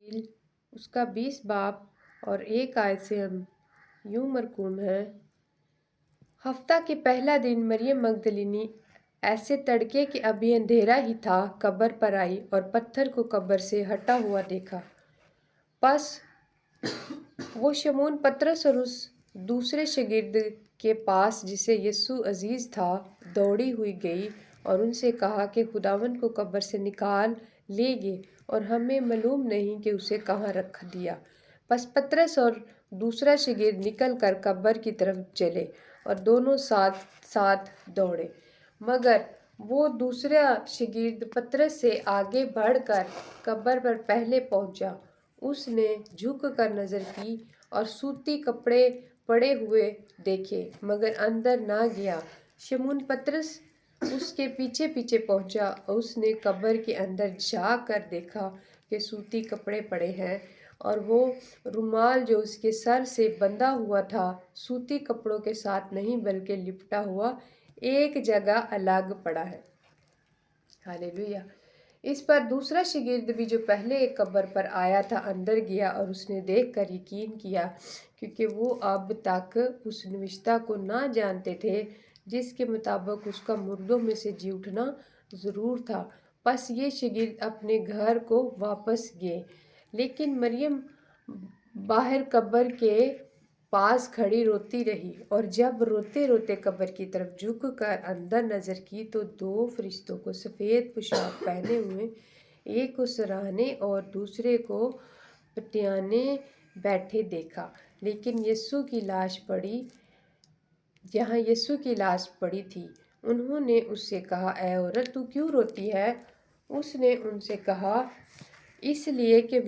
اس کا 20 باب اور 1 آیت سے ہم یوں مرقوم ہیں۔ ہفتہ کے پہلا دن مریم مگدلینی ایسے تڑکے کہ ابھی اندھیرا ہی تھا قبر پر آئی اور پتھر کو قبر سے ہٹا ہوا دیکھا۔ پس وہ شمعون پطرس اور اس دوسرے شاگرد کے پاس جسے یسوع عزیز تھا دوڑی ہوئی گئی اور ان سے کہا کہ خداوند کو قبر سے نکال لے گئے اور ہمیں معلوم نہیں کہ اسے کہاں رکھ دیا۔ پس پطرس اور دوسرا شاگرد نکل کر قبر کی طرف چلے اور دونوں ساتھ ساتھ دوڑے، مگر وہ دوسرا شاگرد پطرس سے آگے بڑھ کر قبر پر پہلے پہنچا۔ اس نے جھک کر نظر کی اور سوتی کپڑے پڑے ہوئے دیکھے مگر اندر نہ گیا۔ شمعون پطرس اس کے پیچھے پیچھے پہنچا اور اس نے قبر کے اندر جا کر دیکھا کہ سوتی کپڑے پڑے ہیں اور وہ رومال جو اس کے سر سے بندھا ہوا تھا سوتی کپڑوں کے ساتھ نہیں بلکہ لپٹا ہوا ایک جگہ الگ پڑا ہے۔ ہالےلویا۔ اس پر دوسرا شاگرد بھی جو پہلے ایک قبر پر آیا تھا اندر گیا اور اس نے دیکھ کر یقین کیا کیونکہ وہ اب تک اس نوشتہ کو نہ جانتے تھے جس کے مطابق اس کا مردوں میں سے جی اٹھنا ضرور تھا۔ پس یہ شاگرد اپنے گھر کو واپس گئے، لیکن مریم باہر قبر کے پاس کھڑی روتی رہی، اور جب روتے روتے قبر کی طرف جھک کر اندر نظر کی تو 2 فرشتوں کو سفید پوشاک پہنے ہوئے، ایک کو سراہنے اور دوسرے کو پٹیانے بیٹھے دیکھا، لیکن یسوع کی لاش پڑی جہاں یسوع کی لاش پڑی تھی۔ انہوں نے اس سے کہا، اے عورت، تو کیوں روتی ہے؟ اس نے ان سے کہا، اس لیے کہ